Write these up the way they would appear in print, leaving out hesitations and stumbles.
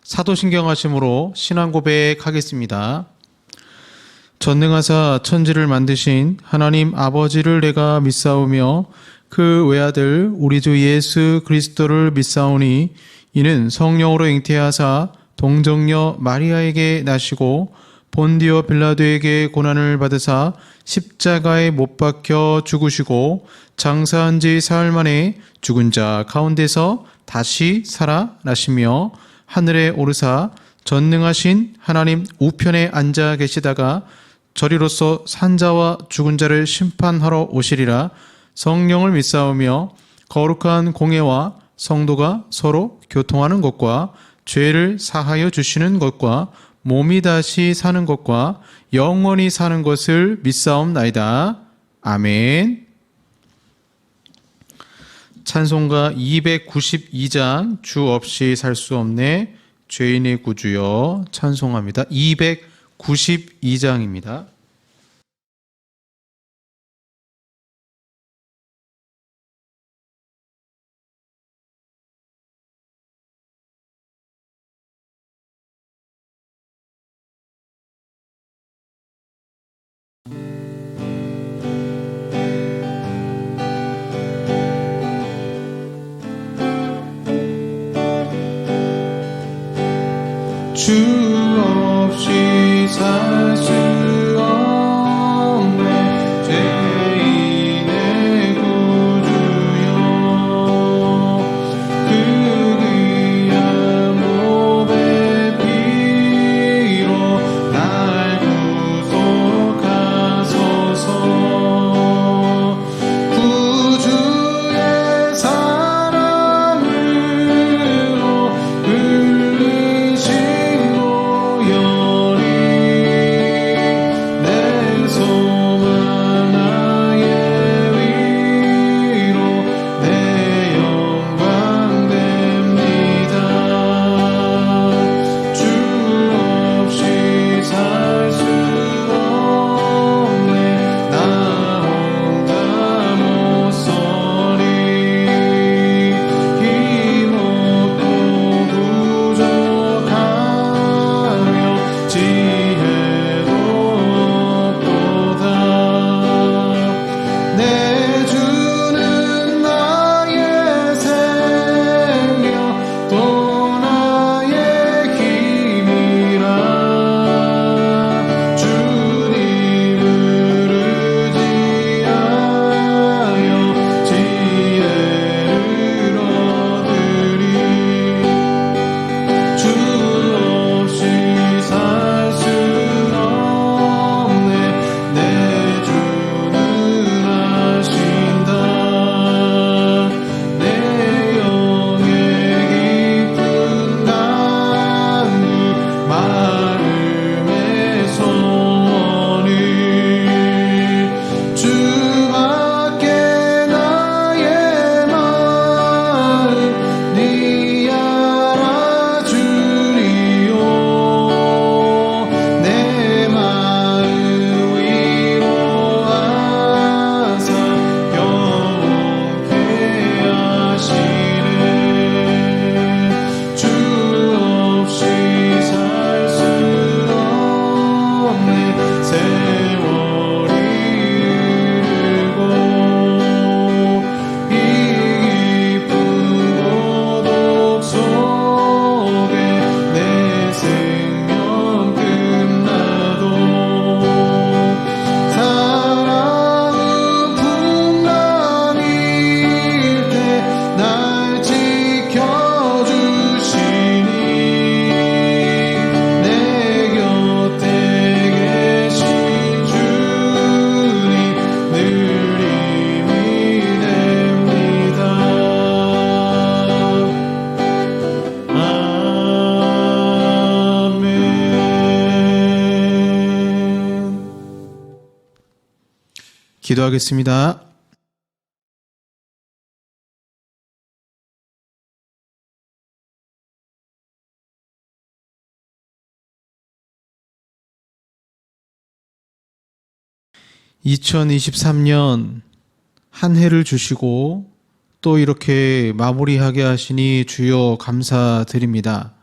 사도신경하심으로 신앙 고백하겠습니다. 전능하사 천지를 만드신 하나님 아버지를 내가 믿사오며 그 외아들 우리 주 예수 그리스도를 믿사오니 이는 성령으로 잉태하사 동정녀 마리아에게 나시고 본디오 빌라도에게 고난을 받으사 십자가에 못 박혀 죽으시고 장사한 지 사흘 만에 죽은 자 가운데서 다시 살아나시며 하늘에 오르사 전능하신 하나님 우편에 앉아 계시다가 저리로서 산자와 죽은 자를 심판하러 오시리라. 성령을 믿사오며 거룩한 공예와 성도가 서로 교통하는 것과 죄를 사하여 주시는 것과 몸이 다시 사는 것과 영원히 사는 것을 믿사옵나이다. 아멘. 찬송가 292장 주 없이 살 수 없네 죄인의 구주여 찬송합니다. 292장입니다. 주 없이 살 수 없네 죄인의 구주여 그 귀한 몸의 피로 날 구속하소서 구주의 사랑으로 흘리신 기도하겠습니다. (2023년) 한 해를 주시고 또 이렇게 마무리하게 하시니 주여 감사드립니다.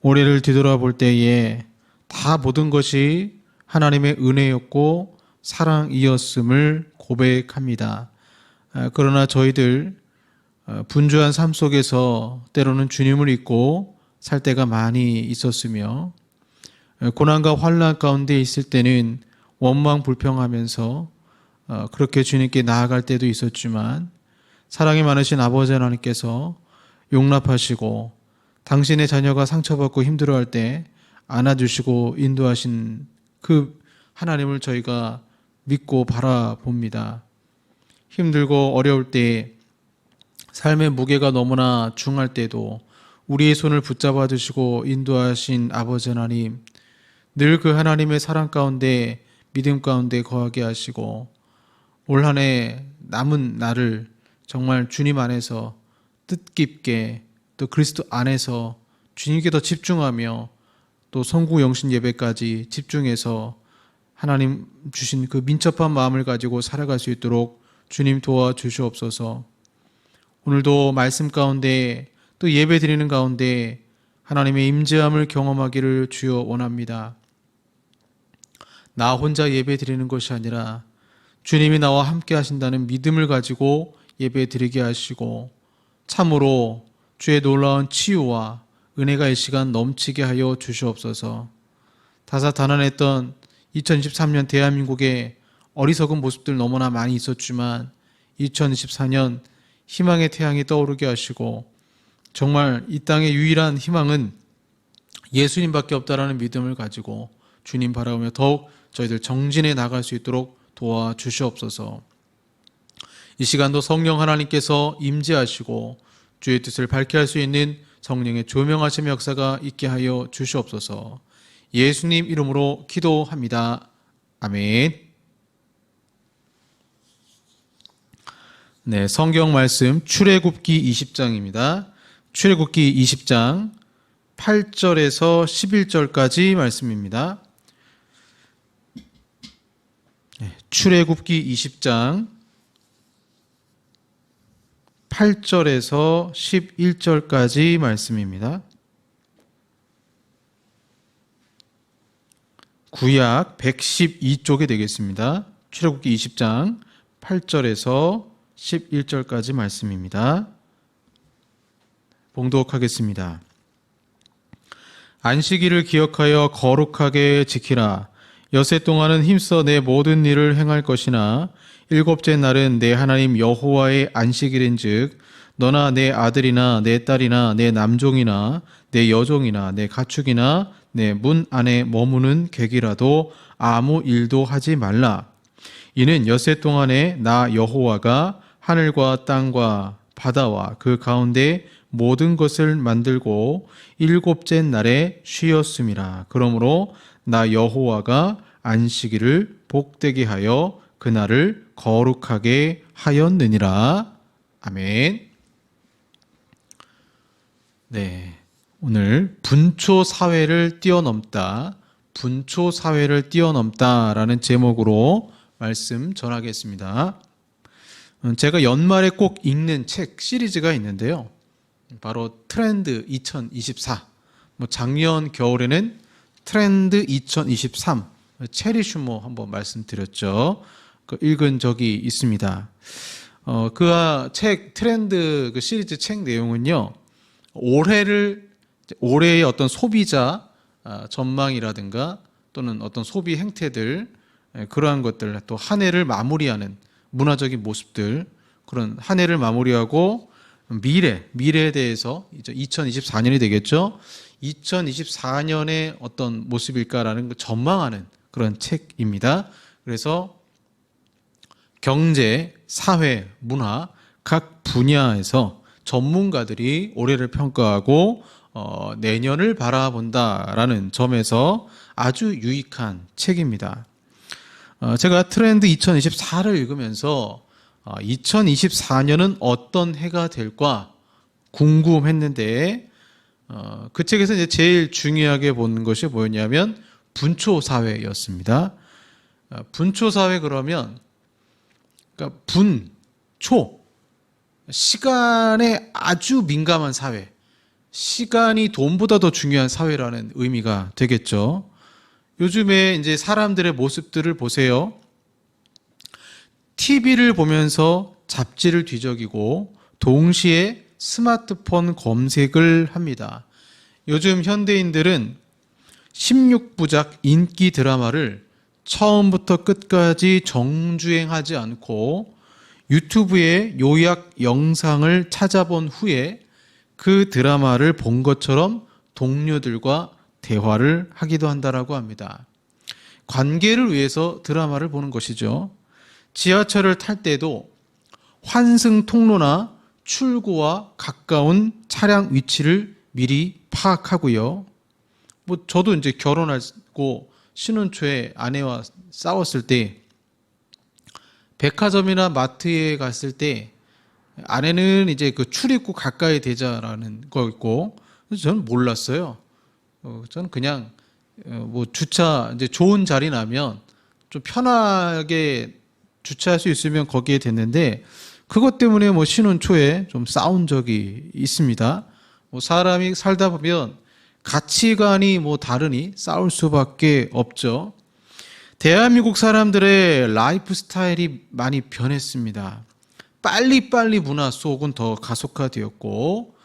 올해를 뒤돌아볼 때에 다 모든 것이 하나님의 은혜였고 사랑이었음을 고백합니다. 그러나 저희들 분주한 삶 속에서 때로는 주님을 잊고 살 때가 많이 있었으며, 고난과 환난 가운데 있을 때는 원망 불평하면서 그렇게 주님께 나아갈 때도 있었지만, 사랑이 많으신 아버지 하나님께서 용납하시고 당신의 자녀가 상처받고 힘들어할 때 안아주시고 인도하신 그 하나님을 저희가 믿고 바라봅니다. 힘들고 어려울 때, 삶의 무게가 너무나 중할 때도 우리의 손을 붙잡아 주시고 인도하신 아버지 하나님, 늘 그 하나님의 사랑 가운데 믿음 가운데 거하게 하시고 올 한 해 남은 날을 정말 주님 안에서 뜻깊게, 또 그리스도 안에서 주님께 더 집중하며 또 성구 영신 예배까지 집중해서 하나님 주신 그 민첩한 마음을 가지고 살아갈 수 있도록 주님 도와주시옵소서. 오늘도 말씀 가운데 또 예배 드리는 가운데 하나님의 임재함을 경험하기를 주여 원합니다. 나 혼자 예배 드리는 것이 아니라 주님이 나와 함께 하신다는 믿음을 가지고 예배 드리게 하시고, 참으로 주의 놀라운 치유와 은혜가 이 시간 넘치게 하여 주시옵소서. 다사다난했던 2023년 대한민국의 어리석은 모습들 너무나 많이 있었지만 2024년 희망의 태양이 떠오르게 하시고, 정말 이 땅의 유일한 희망은 예수님밖에 없다라는 믿음을 가지고 주님 바라보며 더욱 저희들 정진해 나갈 수 있도록 도와주시옵소서. 이 시간도 성령 하나님께서 임재하시고 주의 뜻을 밝게 할 수 있는 성령의 조명하심의 역사가 있게 하여 주시옵소서. 예수님 이름으로 기도합니다. 아멘. 네, 성경 말씀 출애굽기 20장입니다. 출애굽기 20장 8절에서 11절까지 말씀입니다. 네, 출애굽기 20장 8절에서 11절까지 말씀입니다. 구약 112쪽에 되겠습니다. 출애굽기 20장 8절에서 11절까지 말씀입니다. 봉독하겠습니다. 안식일을 기억하여 거룩하게 지키라. 엿새 동안은 힘써 내 모든 일을 행할 것이나 일곱째 날은 내 하나님 여호와의 안식일인즉 너나 내 아들이나 내 딸이나 내 남종이나 내 여종이나 내 가축이나 내 문 안에 머무는 객이라도 아무 일도 하지 말라. 이는 엿새 동안에 나 여호와가 하늘과 땅과 바다와 그 가운데 모든 것을 만들고 일곱째 날에 쉬었음이라. 그러므로 나 여호와가 안식일을 복되게 하여 그날을 거룩하게 하였느니라. 아멘. 네, 오늘 분초 사회를 뛰어넘다, 분초 사회를 뛰어넘다라는 제목으로 말씀 전하겠습니다. 제가 연말에 꼭 읽는 책 시리즈가 있는데요. 바로 트렌드 2024. 작년 겨울에는 트렌드 2023 체리 슈머 한번 말씀드렸죠. 읽은 적이 있습니다. 그 책 트렌드 그 시리즈 책 내용은요, 올해의 어떤 소비자 전망이라든가 또는 어떤 소비 행태들, 그러한 것들, 또 한 해를 마무리하는 문화적인 모습들, 그런 한 해를 마무리하고 미래에 대해서 이제 2024년이 되겠죠. 2024년의 어떤 모습일까라는 걸 전망하는 그런 책입니다. 그래서 경제, 사회, 문화 각 분야에서 전문가들이 올해를 평가하고 내년을 바라본다라는 점에서 아주 유익한 책입니다. 제가 트렌드 2024를 읽으면서 2024년은 어떤 해가 될까 궁금했는데, 그 책에서 이제 제일 중요하게 보는 것이 뭐였냐면 분초 사회였습니다. 분초 사회 그러면, 그러니까 분, 초, 시간에 아주 민감한 사회, 시간이 돈보다 더 중요한 사회라는 의미가 되겠죠. 요즘에 이제 사람들의 모습들을 보세요. TV를 보면서 잡지를 뒤적이고 동시에 스마트폰 검색을 합니다. 요즘 현대인들은 16부작 인기 드라마를 처음부터 끝까지 정주행하지 않고 유튜브에 요약 영상을 찾아본 후에 그 드라마를 본 것처럼 동료들과 대화를 하기도 한다라고 합니다. 관계를 위해서 드라마를 보는 것이죠. 지하철을 탈 때도 환승 통로나 출구와 가까운 차량 위치를 미리 파악하고요. 뭐 저도 이제 결혼하고 신혼 초에 아내와 싸웠을 때 백화점이나 마트에 갔을 때 아내는 이제 그 출입구 가까이 대자라는 거 있고 저는 몰랐어요. 저는 그냥 뭐 주차 이제 좋은 자리 나면 좀 편하게 주차할 수 있으면 거기에 됐는데 그것 때문에 뭐 신혼 초에 좀 싸운 적이 있습니다. 뭐 사람이 살다 보면 가치관이 뭐 다르니 싸울 수밖에 없죠. 대한민국 사람들의 라이프 스타일이 많이 변했습니다. 빨리빨리 문화 속은 더 가속화되었고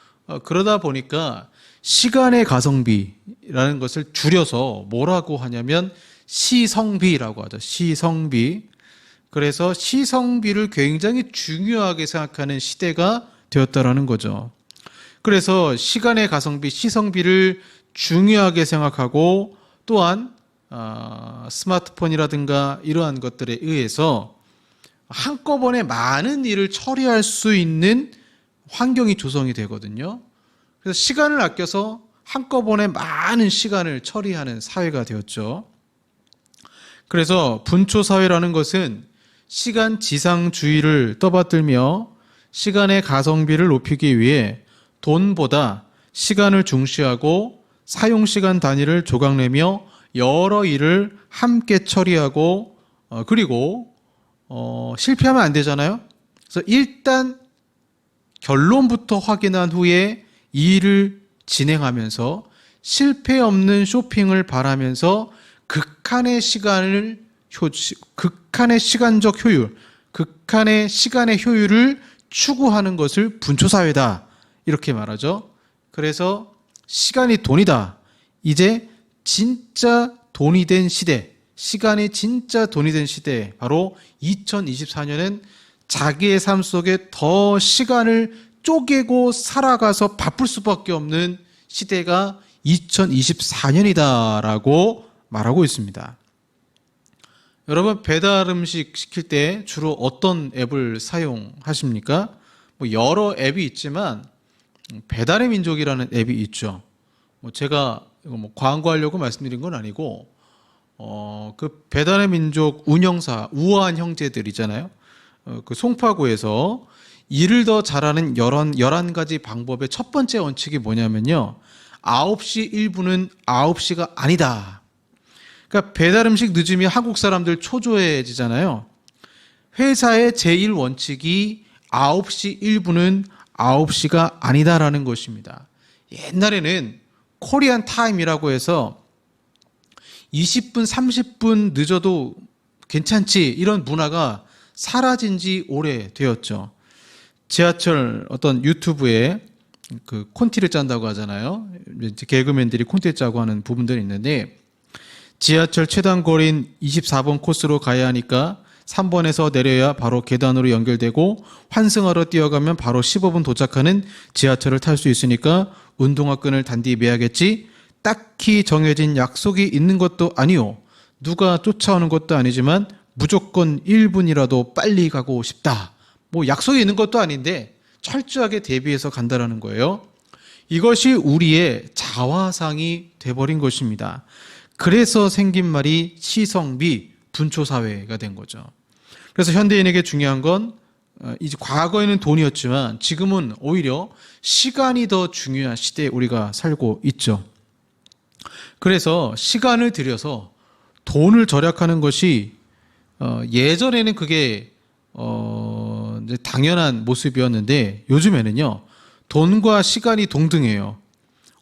그러다 보니까 시간의 가성비라는 것을 줄여서 뭐라고 하냐면 시성비라고 하죠. 시성비. 그래서 시성비를 굉장히 중요하게 생각하는 시대가 되었다라는 거죠. 그래서 시간의 가성비, 시성비를 중요하게 생각하고 또한 스마트폰이라든가 이러한 것들에 의해서 한꺼번에 많은 일을 처리할 수 있는 환경이 조성이 되거든요. 그래서 시간을 아껴서 한꺼번에 많은 시간을 처리하는 사회가 되었죠. 그래서 분초사회라는 것은 시간 지상주의를 떠받들며 시간의 가성비를 높이기 위해 돈보다 시간을 중시하고 사용시간 단위를 조각내며 여러 일을 함께 처리하고 그리고 실패하면 안 되잖아요. 그래서 일단 결론부터 확인한 후에 일을 진행하면서 실패 없는 쇼핑을 바라면서 극한의 시간적 효율, 극한의 시간의 효율을 추구하는 것을 분초사회다. 이렇게 말하죠. 그래서 시간이 돈이다. 이제 진짜 돈이 된 시대, 시간이 진짜 돈이 된 시대, 바로 2024년은 자기의 삶 속에 더 시간을 쪼개고 살아가서 바쁠 수밖에 없는 시대가 2024년이다라고 말하고 있습니다. 여러분 배달 음식 시킬 때 주로 어떤 앱을 사용하십니까? 뭐 여러 앱이 있지만 배달의 민족이라는 앱이 있죠. 뭐 제가 이거 뭐 광고하려고 말씀드린 건 아니고 그 배달의 민족 운영사 우아한 형제들이잖아요. 그 송파구에서 일을 더 잘하는 11가지 방법의 첫 번째 원칙이 뭐냐면요. 9시 1분은 9시가 아니다. 그러니까 배달 음식 늦으면 한국 사람들 초조해지잖아요. 회사의 제1원칙이 9시 1분은 9시가 아니다라는 것입니다. 옛날에는 코리안 타임이라고 해서 20분, 30분 늦어도 괜찮지 이런 문화가 사라진 지 오래되었죠. 지하철 어떤 유튜브에 그 콘티를 짠다고 하잖아요. 개그맨들이 콘티 짜고 하는 부분들이 있는데 지하철 최단거리인 24번 코스로 가야 하니까 3번에서 내려야 바로 계단으로 연결되고 환승하러 뛰어가면 바로 15분 도착하는 지하철을 탈 수 있으니까 운동화 끈을 단디 매야겠지. 딱히 정해진 약속이 있는 것도 아니오. 누가 쫓아오는 것도 아니지만 무조건 1분이라도 빨리 가고 싶다. 뭐 약속이 있는 것도 아닌데 철저하게 대비해서 간다라는 거예요. 이것이 우리의 자화상이 돼버린 것입니다. 그래서 생긴 말이 시성비, 분초사회가 된 거죠. 그래서 현대인에게 중요한 건 이제 과거에는 돈이었지만 지금은 오히려 시간이 더 중요한 시대에 우리가 살고 있죠. 그래서 시간을 들여서 돈을 절약하는 것이 예전에는 그게 이제 당연한 모습이었는데 요즘에는요 돈과 시간이 동등해요.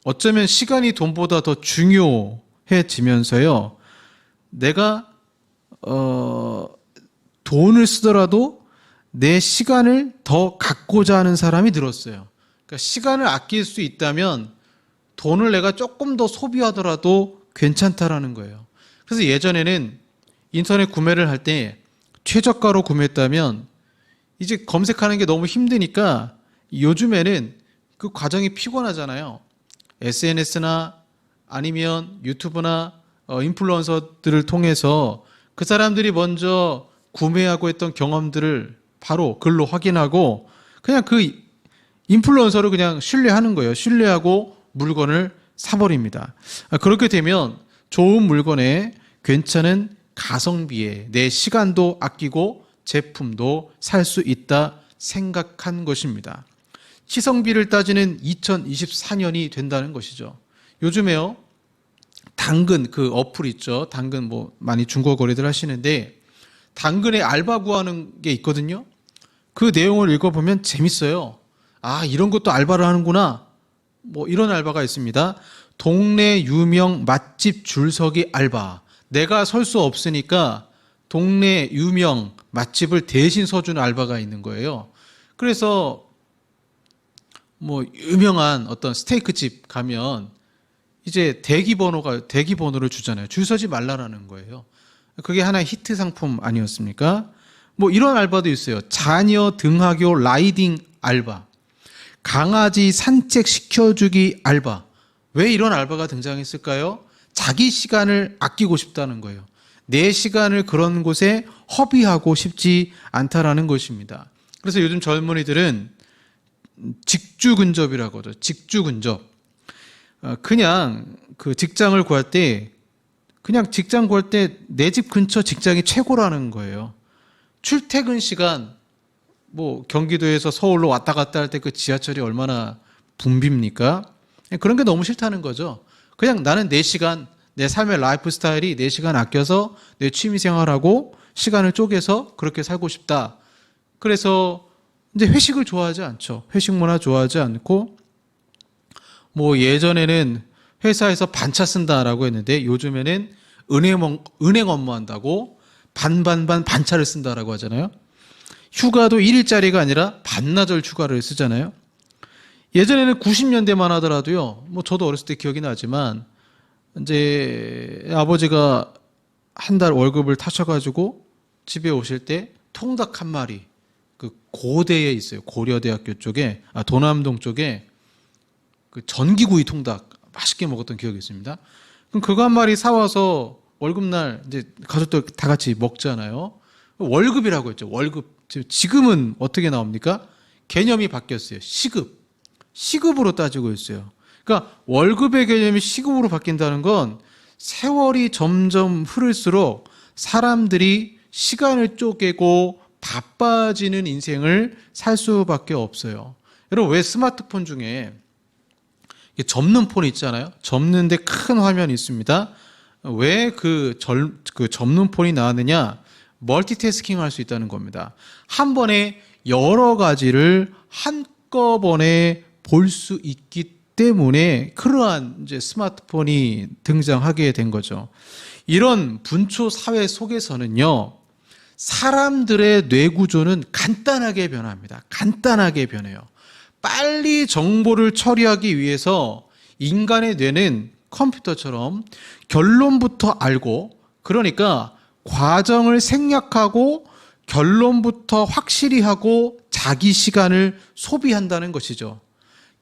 어쩌면 시간이 돈보다 더 중요해지면서요. 내가 돈을 쓰더라도 내 시간을 더 갖고자 하는 사람이 늘었어요. 그러니까 시간을 아낄 수 있다면 돈을 내가 조금 더 소비하더라도 괜찮다라는 거예요. 그래서 예전에는 인터넷 구매를 할 때 최저가로 구매했다면 이제 검색하는 게 너무 힘드니까 요즘에는 그 과정이 피곤하잖아요. SNS나 아니면 유튜브나 인플루언서들을 통해서 그 사람들이 먼저 구매하고 했던 경험들을 바로 글로 확인하고 그냥 그 인플루언서를 그냥 신뢰하는 거예요. 신뢰하고 물건을 사버립니다. 그렇게 되면 좋은 물건에 괜찮은 가성비에 내 시간도 아끼고 제품도 살 수 있다 생각한 것입니다. 시성비를 따지는 2024년이 된다는 것이죠. 요즘에요, 당근 그 어플 있죠. 당근 뭐 많이 중고 거래들 하시는데 당근에 알바 구하는 게 있거든요. 그 내용을 읽어보면 재밌어요. 아, 이런 것도 알바를 하는구나. 뭐 이런 알바가 있습니다. 동네 유명 맛집 줄서기 알바. 내가 설 수 없으니까 동네 유명 맛집을 대신 서주는 알바가 있는 거예요. 그래서 뭐 유명한 어떤 스테이크 집 가면 이제 대기번호를 주잖아요. 줄 서지 말라라는 거예요. 그게 하나의 히트 상품 아니었습니까? 뭐 이런 알바도 있어요. 자녀 등하교 라이딩 알바, 강아지 산책 시켜주기 알바. 왜 이런 알바가 등장했을까요? 자기 시간을 아끼고 싶다는 거예요. 내 시간을 그런 곳에 허비하고 싶지 않다라는 것입니다. 그래서 요즘 젊은이들은 직주근접이라고 하죠. 직주근접. 그냥 그 직장을 구할 때 그냥 직장 구할 때 내 집 근처 직장이 최고라는 거예요. 출퇴근 시간 뭐 경기도에서 서울로 왔다 갔다 할 때 그 지하철이 얼마나 붐빕니까? 그런 게 너무 싫다는 거죠. 그냥 나는 내 시간, 내 삶의 라이프 스타일이 내 시간 아껴서 내 취미 생활하고 시간을 쪼개서 그렇게 살고 싶다. 그래서 이제 회식을 좋아하지 않죠. 회식 문화 좋아하지 않고 뭐 예전에는 회사에서 반차 쓴다라고 했는데 요즘에는 은행 업무한다고 반차를 쓴다라고 하잖아요. 휴가도 1일짜리가 아니라 반나절 휴가를 쓰잖아요. 예전에는 90년대만 하더라도요. 뭐 저도 어렸을 때 기억이 나지만 이제 아버지가 한 달 월급을 타셔가지고 집에 오실 때 통닭 한 마리 그 고대에 있어요. 고려대학교 쪽에 도남동 쪽에 그 전기구이 통닭 맛있게 먹었던 기억이 있습니다. 그럼 그거 한 마리 사와서 월급날 이제 가족들 다 같이 먹잖아요. 월급이라고 했죠. 월급. 지금은 어떻게 나옵니까? 개념이 바뀌었어요. 시급으로 따지고 있어요. 그러니까 월급의 개념이 시급으로 바뀐다는 건 세월이 점점 흐를수록 사람들이 시간을 쪼개고 바빠지는 인생을 살 수밖에 없어요. 여러분 왜 스마트폰 중에 접는 폰 있잖아요. 접는데 큰 화면이 있습니다. 왜 그 접는 폰이 나왔느냐? 멀티태스킹 할 수 있다는 겁니다. 한 번에 여러 가지를 한꺼번에 볼 수 있기 때문에 그러한 이제 스마트폰이 등장하게 된 거죠. 이런 분초 사회 속에서는요, 사람들의 뇌 구조는 간단하게 변합니다. 간단하게 변해요. 빨리 정보를 처리하기 위해서 인간의 뇌는 컴퓨터처럼 결론부터 알고, 그러니까 과정을 생략하고 결론부터 확실히 하고 자기 시간을 소비한다는 것이죠.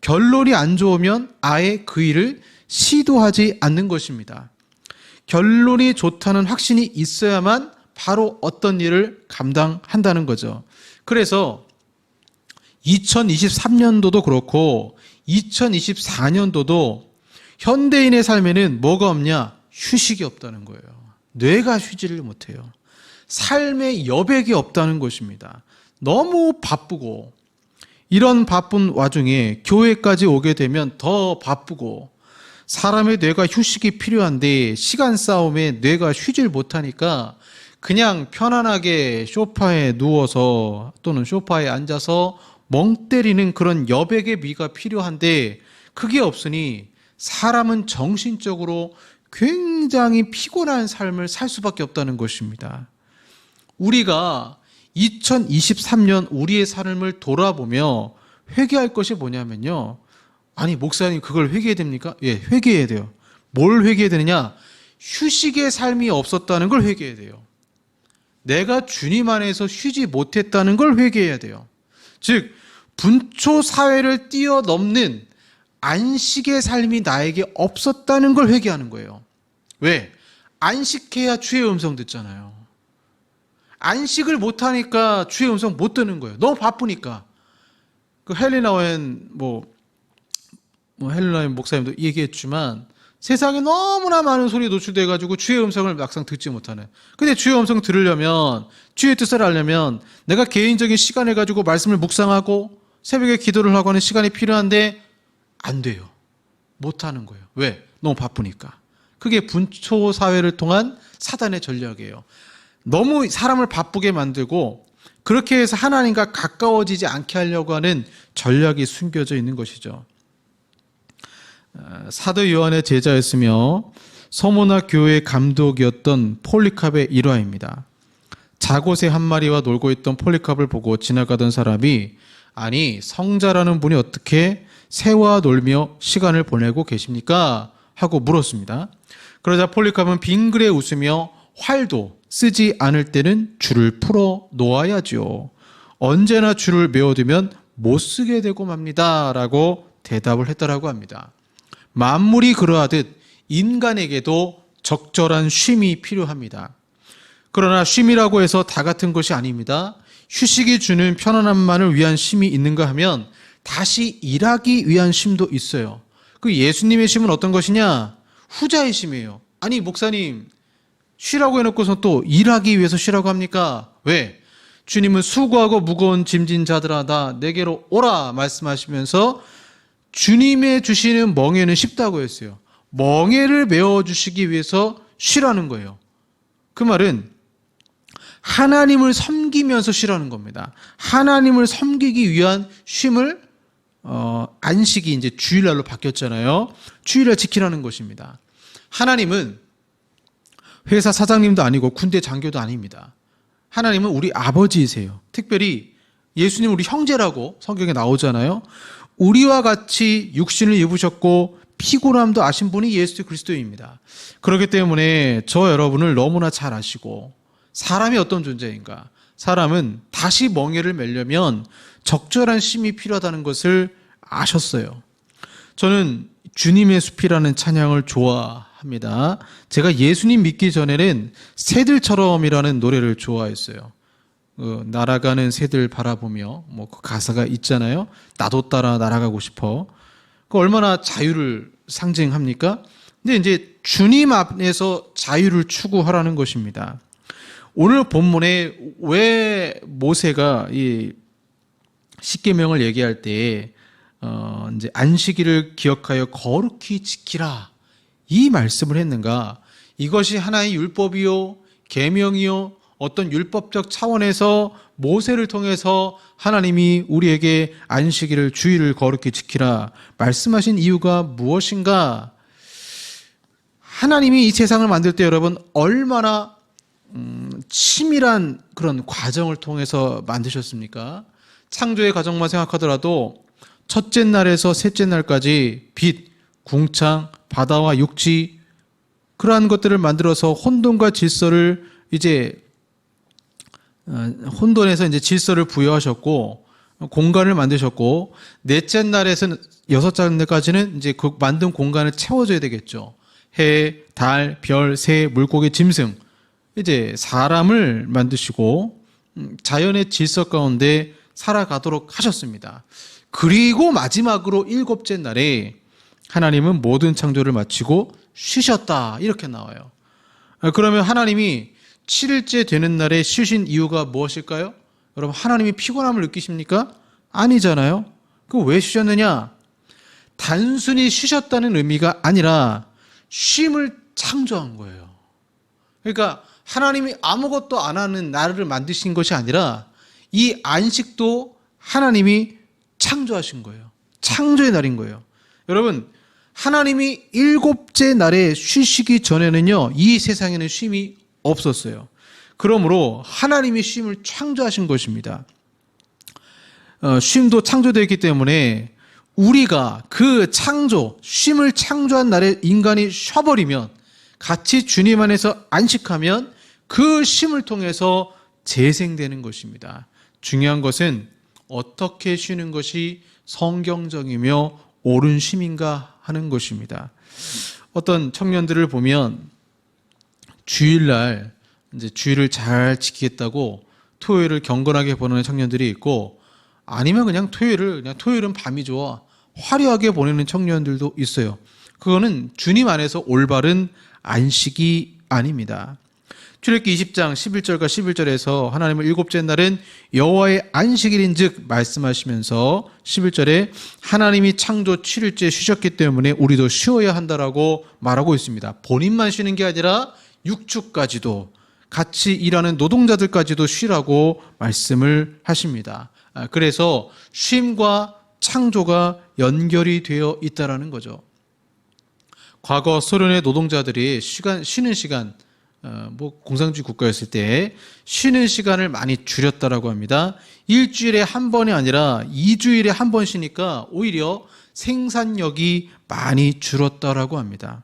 결론이 안 좋으면 아예 그 일을 시도하지 않는 것입니다. 결론이 좋다는 확신이 있어야만 바로 어떤 일을 감당한다는 거죠. 그래서 2023년도도 그렇고 2024년도도 현대인의 삶에는 뭐가 없냐? 휴식이 없다는 거예요. 뇌가 쉬지를 못해요. 삶의 여백이 없다는 것입니다. 너무 바쁘고 이런 바쁜 와중에 교회까지 오게 되면 더 바쁘고 사람의 뇌가 휴식이 필요한데 시간 싸움에 뇌가 쉬질 못하니까 그냥 편안하게 소파에 누워서 또는 소파에 앉아서 멍 때리는 그런 여백의 미가 필요한데 그게 없으니 사람은 정신적으로 굉장히 피곤한 삶을 살 수밖에 없다는 것입니다. 우리가 2023년 우리의 삶을 돌아보며 회개할 것이 뭐냐면요. 아니, 목사님 그걸 회개해야 됩니까? 예, 회개해야 돼요. 뭘 회개해야 되느냐? 휴식의 삶이 없었다는 걸 회개해야 돼요. 내가 주님 안에서 쉬지 못했다는 걸 회개해야 돼요. 즉, 분초 사회를 뛰어넘는 안식의 삶이 나에게 없었다는 걸 회개하는 거예요. 왜? 안식해야 주의 음성 듣잖아요. 안식을 못하니까 주의 음성 못 듣는 거예요. 너무 바쁘니까. 그 헬리나 웬 헬리나 웬 목사님도 얘기했지만 세상에 너무나 많은 소리에 노출돼가지고 주의 음성을 막상 듣지 못하는. 근데 주의 음성 들으려면, 주의 뜻을 알려면 내가 개인적인 시간을 가지고 말씀을 묵상하고 새벽에 기도를 하고 하는 시간이 필요한데 안 돼요. 못하는 거예요. 왜? 너무 바쁘니까. 그게 분초 사회를 통한 사단의 전략이에요. 너무 사람을 바쁘게 만들고 그렇게 해서 하나님과 가까워지지 않게 하려고 하는 전략이 숨겨져 있는 것이죠. 사도 요한의 제자였으며 서모나 교회 감독이었던 폴리캅의 일화입니다. 자곳새 한 마리와 놀고 있던 폴리캅을 보고 지나가던 사람이 아니, 성자라는 분이 어떻게 새와 놀며 시간을 보내고 계십니까? 하고 물었습니다. 그러자 폴리캅은 빙그레 웃으며 활도 쓰지 않을 때는 줄을 풀어 놓아야죠. 언제나 줄을 메워두면 못 쓰게 되고 맙니다. 라고 대답을 했더라고 합니다. 만물이 그러하듯 인간에게도 적절한 쉼이 필요합니다. 그러나 쉼이라고 해서 다 같은 것이 아닙니다. 휴식이 주는 편안함만을 위한 쉼이 있는가 하면 다시 일하기 위한 쉼도 있어요. 그 예수님의 쉼은 어떤 것이냐? 후자의 쉼이에요. 아니, 목사님 쉬라고 해놓고서 또 일하기 위해서 쉬라고 합니까? 왜? 주님은 수고하고 무거운 짐진 자들아 다 내게로 오라 말씀하시면서 주님의 주시는 멍에는 쉽다고 했어요. 멍에를 메워주시기 위해서 쉬라는 거예요. 그 말은 하나님을 섬기면서 쉬라는 겁니다. 하나님을 섬기기 위한 쉼을 안식이 이제 주일날로 바뀌었잖아요. 주일날 지키라는 것입니다. 하나님은 회사 사장님도 아니고 군대 장교도 아닙니다. 하나님은 우리 아버지이세요. 특별히 예수님 우리 형제라고 성경에 나오잖아요. 우리와 같이 육신을 입으셨고 피곤함도 아신 분이 예수 그리스도입니다. 그렇기 때문에 저 여러분을 너무나 잘 아시고 사람이 어떤 존재인가? 사람은 다시 멍에를 매려면 적절한 쉼이 필요하다는 것을 아셨어요. 저는 주님의 숲이라는 찬양을 좋아합니다. 제가 예수님 믿기 전에는 새들처럼이라는 노래를 좋아했어요. 날아가는 새들 바라보며 그 가사가 있잖아요. 나도 따라 날아가고 싶어. 그 얼마나 자유를 상징합니까? 근데 이제 주님 앞에서 자유를 추구하라는 것입니다. 오늘 본문에 왜 모세가 이 십계명을 얘기할 때 이제 안식일을 기억하여 거룩히 지키라 이 말씀을 했는가? 이것이 하나의 율법이요, 계명이요, 어떤 율법적 차원에서 모세를 통해서 하나님이 우리에게 안식일을 주일을 거룩히 지키라 말씀하신 이유가 무엇인가? 하나님이 이 세상을 만들 때 여러분 얼마나 치밀한 그런 과정을 통해서 만드셨습니까? 창조의 과정만 생각하더라도 첫째 날에서 셋째 날까지 빛, 궁창, 바다와 육지 그러한 것들을 만들어서 혼돈과 질서를 이제 혼돈에서 이제 질서를 부여하셨고 공간을 만드셨고 넷째 날에서는 여섯째 날까지는 이제 그 만든 공간을 채워줘야 되겠죠. 해, 달, 별, 새, 물고기, 짐승 이제 사람을 만드시고 자연의 질서 가운데 살아가도록 하셨습니다. 그리고 마지막으로 일곱째 날에 하나님은 모든 창조를 마치고 쉬셨다 이렇게 나와요. 그러면 하나님이 7일째 되는 날에 쉬신 이유가 무엇일까요? 여러분 하나님이 피곤함을 느끼십니까? 아니잖아요. 그럼 왜 쉬셨느냐? 단순히 쉬셨다는 의미가 아니라 쉼을 창조한 거예요. 그러니까 하나님이 아무것도 안 하는 나를 만드신 것이 아니라 이 안식도 하나님이 창조하신 거예요. 창조의 날인 거예요. 여러분 하나님이 일곱째 날에 쉬시기 전에는요, 이 세상에는 쉼이 없었어요. 그러므로 하나님이 쉼을 창조하신 것입니다. 쉼도 창조되었기 때문에 우리가 그 쉼을 창조한 날에 인간이 쉬어버리면, 같이 주님 안에서 안식하면 그 쉼을 통해서 재생되는 것입니다. 중요한 것은 어떻게 쉬는 것이 성경적이며 옳은 쉼인가 하는 것입니다. 어떤 청년들을 보면 주일날 이제 주일을 잘 지키겠다고 토요일을 경건하게 보내는 청년들이 있고, 아니면 그냥 토요일은 밤이 좋아 화려하게 보내는 청년들도 있어요. 그거는 주님 안에서 올바른 안식이 아닙니다. 출애굽기 20장 11절과 11절에서 하나님은 일곱째 날은 여호와의 안식일인즉 말씀하시면서 11절에 하나님이 창조 7일째 쉬셨기 때문에 우리도 쉬어야 한다라고 말하고 있습니다. 본인만 쉬는 게 아니라 육축까지도, 같이 일하는 노동자들까지도 쉬라고 말씀을 하십니다. 그래서 쉼과 창조가 연결이 되어 있다라는 거죠. 과거 소련의 노동자들이 쉬는 시간, 공산주의 국가였을 때 쉬는 시간을 많이 줄였다라고 합니다. 일주일에 한 번이 아니라 2주일에 한 번 쉬니까 오히려 생산력이 많이 줄었다라고 합니다.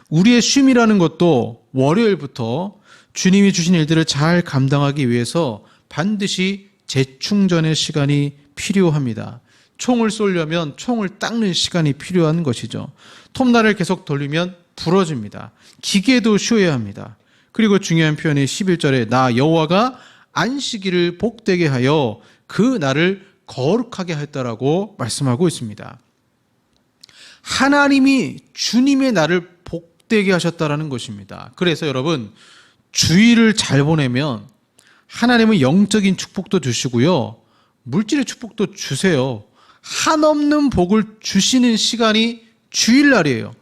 우리의 쉼이라는 것도 월요일부터 주님이 주신 일들을 잘 감당하기 위해서 반드시 재충전의 시간이 필요합니다. 총을 쏘려면 총을 닦는 시간이 필요한 것이죠. 톱날을 계속 돌리면 부러집니다. 기계도 쉬어야 합니다. 그리고 중요한 표현이 11절에 나 여호와가 안식일을 복되게 하여 그 날을 거룩하게 했다라고 말씀하고 있습니다. 하나님이 주님의 날을 복되게 하셨다라는 것입니다. 그래서 여러분, 주일을 잘 보내면 하나님은 영적인 축복도 주시고요, 물질의 축복도 주세요. 한없는 복을 주시는 시간이 주일날이에요.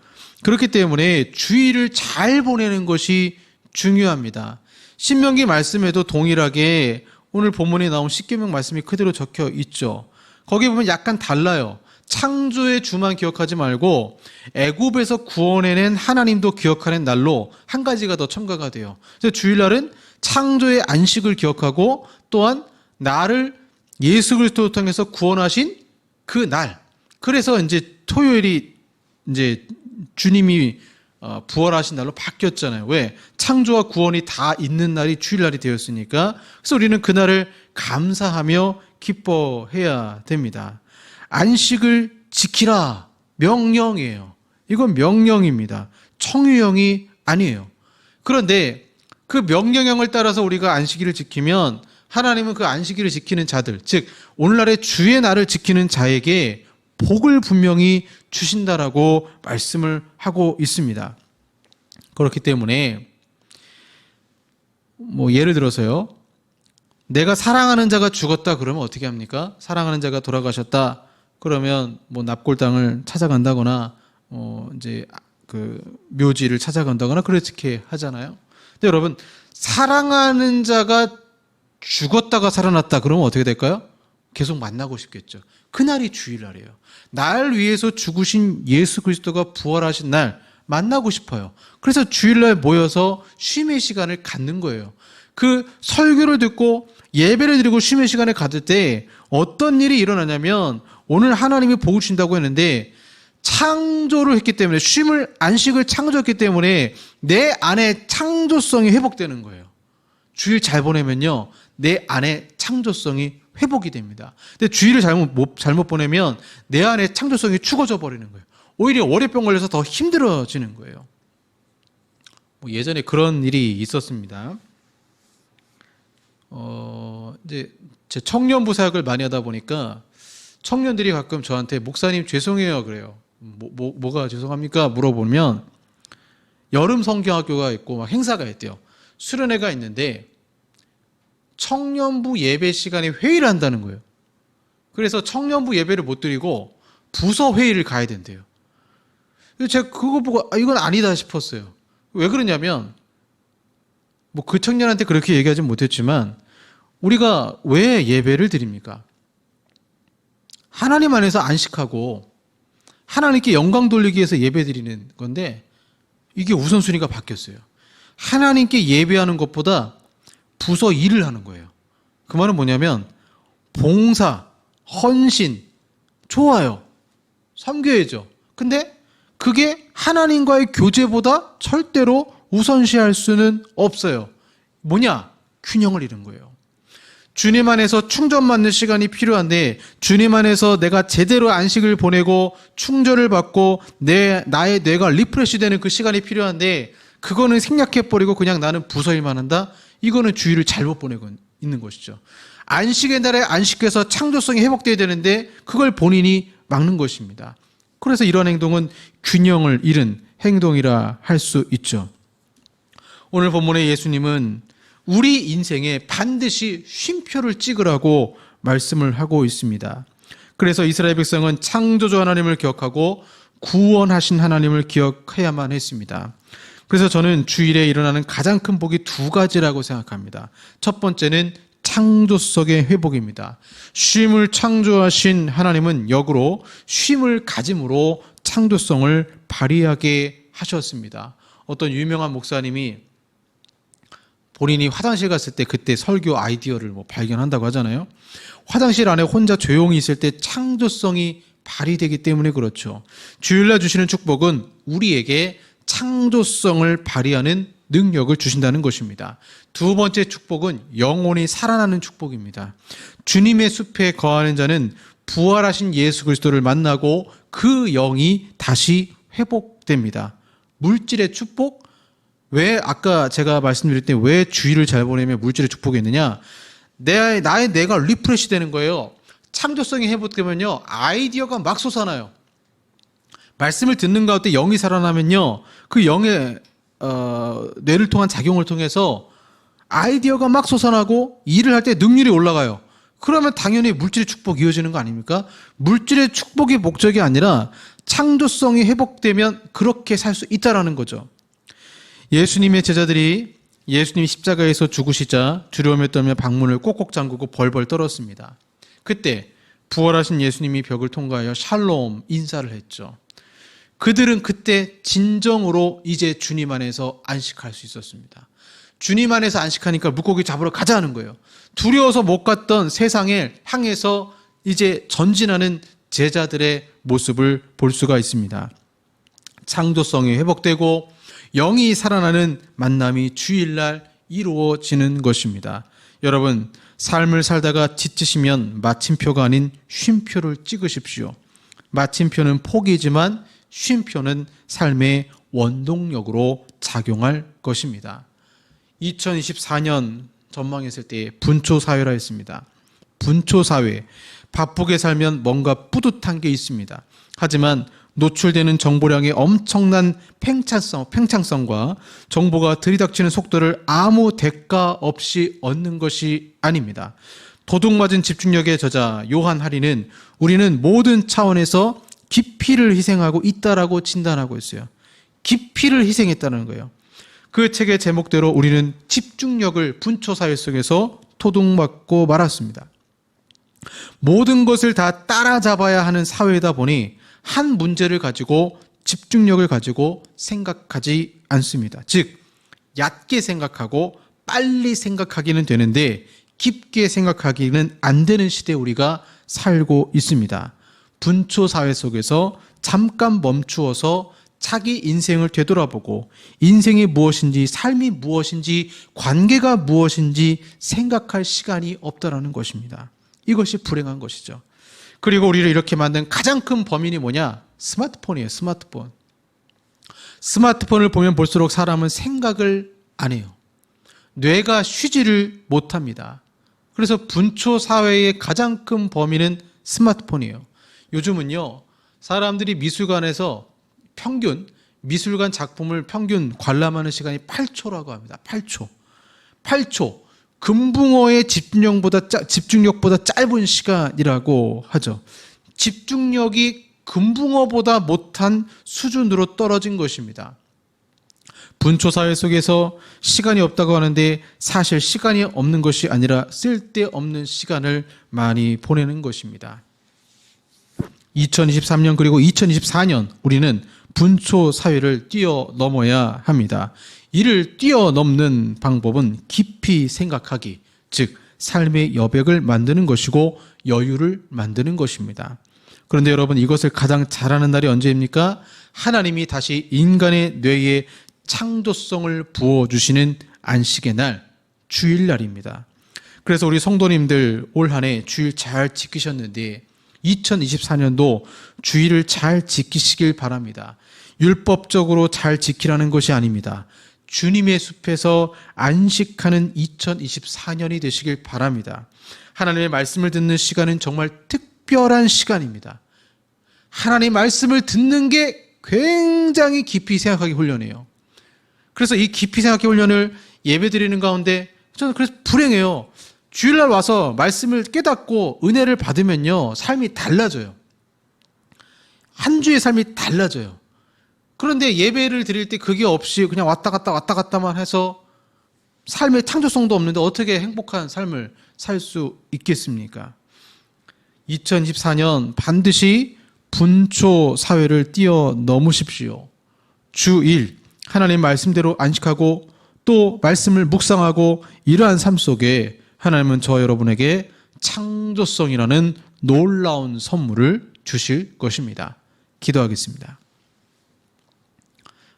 그렇기 때문에 주일을 잘 보내는 것이 중요합니다. 신명기 말씀에도 동일하게 오늘 본문에 나온 십계명 말씀이 그대로 적혀 있죠. 거기 보면 약간 달라요. 창조의 주만 기억하지 말고 애굽에서 구원해낸 하나님도 기억하는 날로 한 가지가 더 첨가가 돼요. 그래서 주일날은 창조의 안식을 기억하고, 또한 나를 예수 그리스도를 통해서 구원하신 그 날. 그래서 이제 토요일이 이제 주님이 부활하신 날로 바뀌었잖아요. 왜? 창조와 구원이 다 있는 날이 주일날이 되었으니까. 그래서 우리는 그날을 감사하며 기뻐해야 됩니다. 안식을 지키라, 명령이에요. 이건 명령입니다. 청유형이 아니에요. 그런데 그 명령형을 따라서 우리가 안식일을 지키면 하나님은 그 안식일을 지키는 자들, 즉 오늘날의 주의 날을 지키는 자에게 복을 분명히 주신다라고 말씀을 하고 있습니다. 그렇기 때문에 예를 들어서요, 내가 사랑하는 자가 죽었다 그러면 어떻게 합니까? 사랑하는 자가 돌아가셨다 그러면 납골당을 찾아간다거나 이제 그 묘지를 찾아간다거나 그렇게 하잖아요. 근데 여러분, 사랑하는 자가 죽었다가 살아났다 그러면 어떻게 될까요? 계속 만나고 싶겠죠. 그날이 주일날이에요. 날 위해서 죽으신 예수 그리스도가 부활하신 날 만나고 싶어요. 그래서 주일날 모여서 쉼의 시간을 갖는 거예요. 그 설교를 듣고 예배를 드리고 쉼의 시간을 가질 때 어떤 일이 일어나냐면, 오늘 하나님이 복을 주신다고 했는데 창조를 했기 때문에, 안식을 창조했기 때문에 내 안에 창조성이 회복되는 거예요. 주일 잘 보내면요, 내 안에 창조성이 회복이 됩니다. 근데 주일을 잘못 보내면 내 안에 창조성이 죽어져 버리는 거예요. 오히려 월요병 걸려서 더 힘들어지는 거예요. 예전에 그런 일이 있었습니다. 이제 제 청년부 사역을 많이 하다 보니까 청년들이 가끔 저한테 목사님 죄송해요 그래요. 뭐가 죄송합니까? 물어보면 여름 성경학교가 있고 막 행사가 있대요. 수련회가 있는데 청년부 예배 시간에 회의를 한다는 거예요. 그래서 청년부 예배를 못 드리고 부서 회의를 가야 된대요. 제가 그거 보고 이건 아니다 싶었어요. 왜 그러냐면 그 청년한테 그렇게 얘기하진 못했지만, 우리가 왜 예배를 드립니까? 하나님 안에서 안식하고 하나님께 영광 돌리기 위해서 예배드리는 건데 이게 우선순위가 바뀌었어요. 하나님께 예배하는 것보다 부서 일을 하는 거예요. 그 말은 뭐냐면 봉사, 헌신, 좋아요. 섬겨야죠. 근데 그게 하나님과의 교제보다 절대로 우선시할 수는 없어요. 뭐냐? 균형을 잃은 거예요. 주님 안에서 충전받는 시간이 필요한데 주님 안에서 내가 제대로 안식을 보내고 충전을 받고 나의 뇌가 리프레시되는 그 시간이 필요한데 그거는 생략해버리고 그냥 나는 부서일만 한다? 이거는 주의를 잘못 보내고 있는 것이죠. 안식의 날에 안식해서 창조성이 회복돼야 되는데 그걸 본인이 막는 것입니다. 그래서 이런 행동은 균형을 잃은 행동이라 할 수 있죠. 오늘 본문의 예수님은 우리 인생에 반드시 쉼표를 찍으라고 말씀을 하고 있습니다. 그래서 이스라엘 백성은 창조주 하나님을 기억하고 구원하신 하나님을 기억해야만 했습니다. 그래서 저는 주일에 일어나는 가장 큰 복이 두 가지라고 생각합니다. 첫 번째는 창조성의 회복입니다. 쉼을 창조하신 하나님은 역으로 쉼을 가짐으로 창조성을 발휘하게 하셨습니다. 어떤 유명한 목사님이 본인이 화장실 갔을 때 그때 설교 아이디어를 발견한다고 하잖아요. 화장실 안에 혼자 조용히 있을 때 창조성이 발휘되기 때문에 그렇죠. 주일날 주시는 축복은 우리에게 창조성을 발휘하는 능력을 주신다는 것입니다. 두 번째 축복은 영혼이 살아나는 축복입니다. 주님의 숲에 거하는 자는 부활하신 예수 그리스도를 만나고 그 영이 다시 회복됩니다. 물질의 축복? 왜 아까 제가 말씀드릴 때 왜 주일을 잘 보내면 물질의 축복이 있느냐? 나의 뇌가 리프레시 되는 거예요. 창조성이 회복되면요 아이디어가 막 솟아나요. 말씀을 듣는 가운데 영이 살아나면요 그 영의 뇌를 통한 작용을 통해서 아이디어가 막 솟아나고 일을 할 때 능률이 올라가요. 그러면 당연히 물질의 축복이 이어지는 거 아닙니까? 물질의 축복이 목적이 아니라 창조성이 회복되면 그렇게 살 수 있다라는 거죠. 예수님의 제자들이 예수님이 십자가에서 죽으시자 두려움에 떨며 방문을 꼭꼭 잠그고 벌벌 떨었습니다. 그때 부활하신 예수님이 벽을 통과하여 샬롬 인사를 했죠. 그들은 그때 진정으로 이제 주님 안에서 안식할 수 있었습니다. 주님 안에서 안식하니까 물고기 잡으러 가자 하는 거예요. 두려워서 못 갔던 세상을 향해서 이제 전진하는 제자들의 모습을 볼 수가 있습니다. 창조성이 회복되고 영이 살아나는 만남이 주일날 이루어지는 것입니다. 여러분, 삶을 살다가 지치시면 마침표가 아닌 쉼표를 찍으십시오. 마침표는 포기이지만 쉼표는 삶의 원동력으로 작용할 것입니다. 2024년 전망했을 때 분초사회라 했습니다. 분초사회, 바쁘게 살면 뭔가 뿌듯한 게 있습니다. 하지만 노출되는 정보량의 엄청난 팽창성과 정보가 들이닥치는 속도를 아무 대가 없이 얻는 것이 아닙니다. 도둑맞은 집중력의 저자 요한 하리는 우리는 모든 차원에서 깊이를 희생하고 있다라고 진단하고 있어요. 깊이를 희생했다는 거예요. 그 책의 제목대로 우리는 집중력을 분초사회 속에서 도둑맞고 말았습니다. 모든 것을 다 따라잡아야 하는 사회이다 보니 한 문제를 가지고 집중력을 가지고 생각하지 않습니다. 즉 얕게 생각하고 빨리 생각하기는 되는데 깊게 생각하기는 안 되는 시대에 우리가 살고 있습니다. 분초 사회 속에서 잠깐 멈추어서 자기 인생을 되돌아보고 인생이 무엇인지 삶이 무엇인지 관계가 무엇인지 생각할 시간이 없다라는 것입니다. 이것이 불행한 것이죠. 그리고 우리를 이렇게 만든 가장 큰 범인이 뭐냐? 스마트폰이에요. 스마트폰. 스마트폰을 보면 볼수록 사람은 생각을 안 해요. 뇌가 쉬지를 못합니다. 그래서 분초 사회의 가장 큰 범인은 스마트폰이에요. 요즘은요, 사람들이 미술관에서 미술관 작품을 평균 관람하는 시간이 8초라고 합니다. 8초. 8초. 금붕어의 집중력보다 짧은 시간이라고 하죠. 집중력이 금붕어보다 못한 수준으로 떨어진 것입니다. 분초사회 속에서 시간이 없다고 하는데 사실 시간이 없는 것이 아니라 쓸데없는 시간을 많이 보내는 것입니다. 2023년 그리고 2024년 우리는 분초 사회를 뛰어넘어야 합니다. 이를 뛰어넘는 방법은 깊이 생각하기, 즉 삶의 여백을 만드는 것이고 여유를 만드는 것입니다. 그런데 여러분, 이것을 가장 잘하는 날이 언제입니까? 하나님이 다시 인간의 뇌에 창조성을 부어주시는 안식의 날, 주일날입니다. 그래서 우리 성도님들 올 한 해 주일 잘 지키셨는데 2024년도 주일을 잘 지키시길 바랍니다. 율법적으로 잘 지키라는 것이 아닙니다. 주님의 숲에서 안식하는 2024년이 되시길 바랍니다. 하나님의 말씀을 듣는 시간은 정말 특별한 시간입니다. 하나님의 말씀을 듣는 게 굉장히 깊이 생각하기 훈련이에요. 그래서 이 깊이 생각하기 훈련을 예배 드리는 가운데 저는 그래서 불행해요. 주일날 와서 말씀을 깨닫고 은혜를 받으면요, 삶이 달라져요. 한 주의 삶이 달라져요. 그런데 예배를 드릴 때 그게 없이 그냥 왔다 갔다만 해서 삶의 창조성도 없는데 어떻게 행복한 삶을 살 수 있겠습니까? 2024년 반드시 분초 사회를 뛰어넘으십시오. 주일 하나님 말씀대로 안식하고 또 말씀을 묵상하고 이러한 삶 속에 하나님은 저 여러분에게 창조성이라는 놀라운 선물을 주실 것입니다. 기도하겠습니다.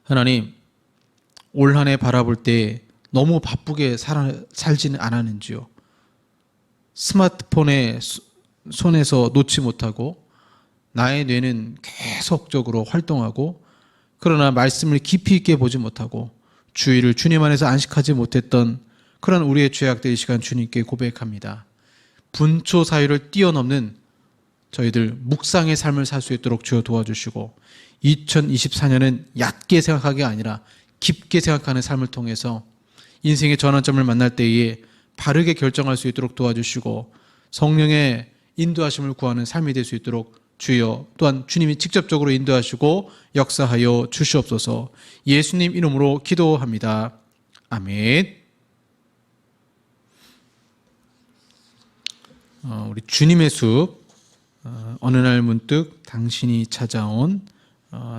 하나님, 올 한 해 바라볼 때 너무 바쁘게 살지는 않았는지요. 스마트폰에 손에서 놓지 못하고 나의 뇌는 계속적으로 활동하고 그러나 말씀을 깊이 있게 보지 못하고 주일을 주님 안에서 안식하지 못했던 그런 우리의 죄악들 이 시간 주님께 고백합니다. 분초 사유를 뛰어넘는 저희들 묵상의 삶을 살 수 있도록 주여 도와주시고 2024년은 얕게 생각하기 아니라 깊게 생각하는 삶을 통해서 인생의 전환점을 만날 때에 바르게 결정할 수 있도록 도와주시고 성령의 인도하심을 구하는 삶이 될 수 있도록 주여 또한 주님이 직접적으로 인도하시고 역사하여 주시옵소서. 예수님 이름으로 기도합니다. 아멘. 우리 주님의 숲, 어느 날 문득 당신이 찾아온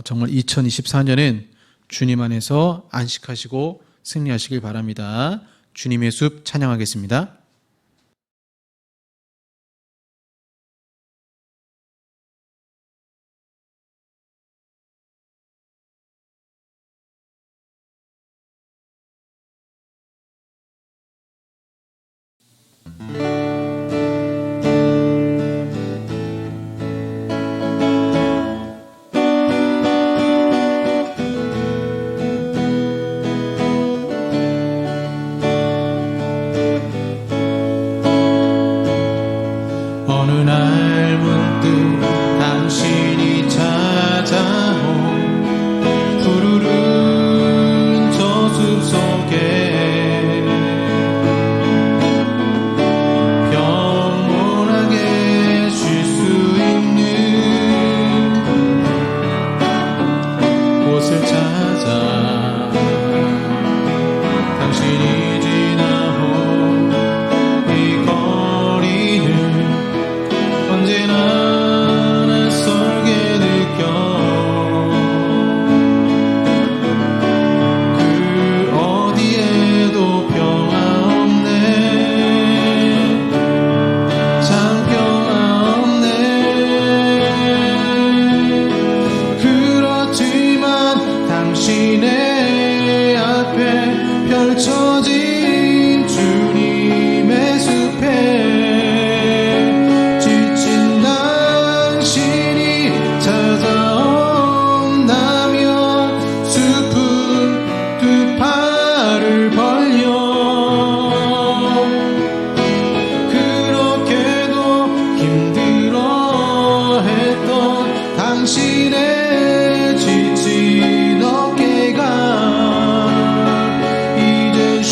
정말 2024년은 주님 안에서 안식하시고 승리하시길 바랍니다. 주님의 숲 찬양하겠습니다. 어느 날 문득 당신이 찾아온 푸르른 저 숲속에 평온하게 쉴 수 있는 곳을 찾아 당신이 지나온 이 거리는 언제나 낯설게 느껴 그 어디에도 평화 없네 참 평화 없네 그렇지만 당신의 앞에 펼쳐진 주님의 숲에 당신의 지친 어깨가 이제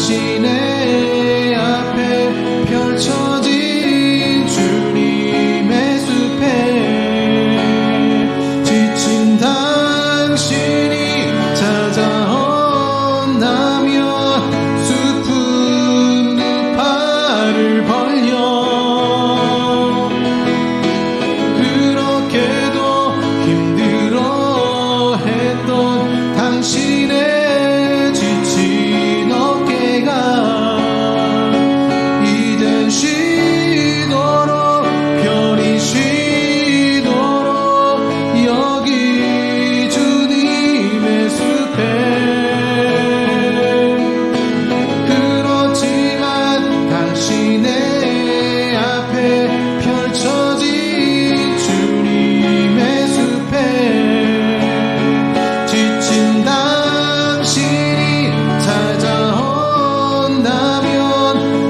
당신의 앞에 펼쳐진 주님의 숲에 지친 당신이 찾아온다면 숲은 두 팔을 벌려 그렇게도 힘들어했던 당신의 지친 어깨가 이젠 쉬도록 편히 쉬도록 여기 주님의 숲에 그렇지만 당신의 앞에 펼쳐진 주님의 숲에 지친 당신이 찾아온다면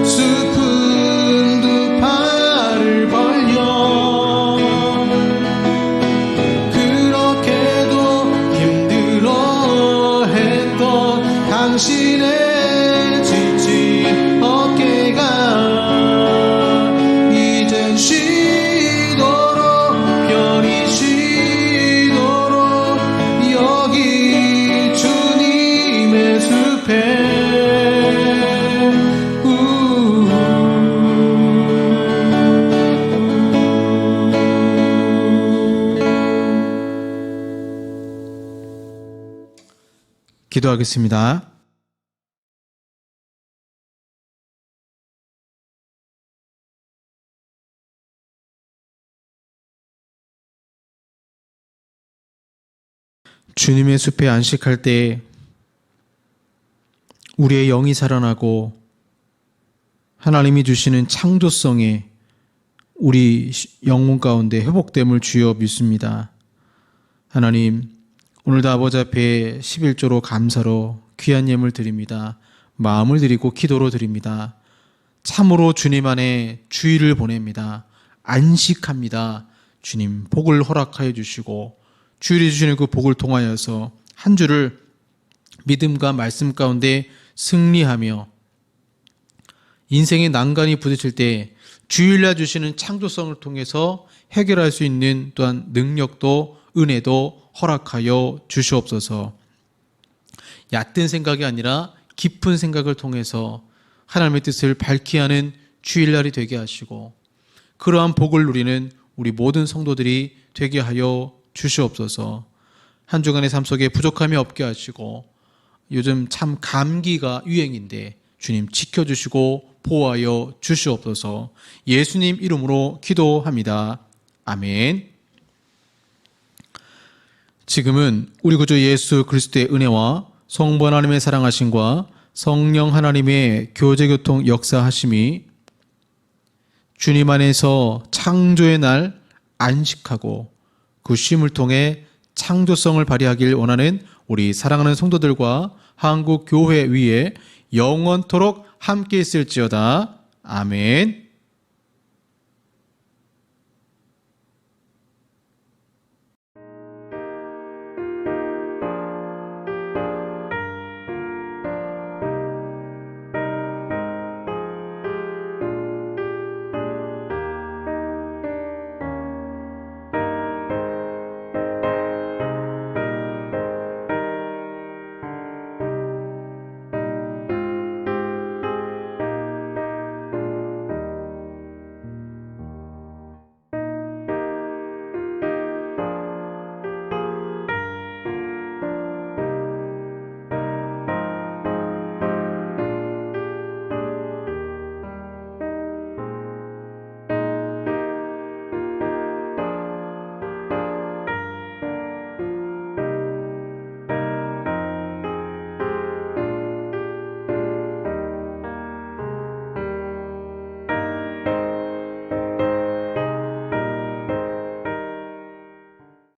숲은 두 팔을 벌려 그렇게도 힘들어했던 당신의 지친 어깨가 이젠 쉬도록 편히 쉬도록 여기 주님의 숲에 기도하겠습니다. 주님의 숲에 안식할 때 우리의 영이 살아나고 하나님이 주시는 창조성에 우리 영혼 가운데 회복됨을 주여 믿습니다. 하나님, 오늘도 아버지 앞에 11조로 감사로 귀한 예물 드립니다. 마음을 드리고 기도로 드립니다. 참으로 주님 안에 주의를 보냅니다. 안식합니다. 주님 복을 허락하여 주시고 주일이 주시는 그 복을 통하여서 한 주를 믿음과 말씀 가운데 승리하며 인생의 난간이 부딪힐 때 주일날 주시는 창조성을 통해서 해결할 수 있는 또한 능력도 은혜도 허락하여 주시옵소서. 얕은 생각이 아니라 깊은 생각을 통해서 하나님의 뜻을 밝히 하는 주일날이 되게 하시고 그러한 복을 누리는 우리 모든 성도들이 되게 하여 주시옵소서. 한 주간의 삶 속에 부족함이 없게 하시고 요즘 참 감기가 유행인데 주님 지켜주시고 보호하여 주시옵소서. 예수님 이름으로 기도합니다. 아멘. 지금은 우리 구주 예수 그리스도의 은혜와 성부 하나님의 사랑하심과 성령 하나님의 교제교통 역사하심이 주님 안에서 창조의 날 안식하고 그 쉼을 통해 창조성을 발휘하길 원하는 우리 사랑하는 성도들과 한국 교회 위에 영원토록 함께 있을지어다. 아멘.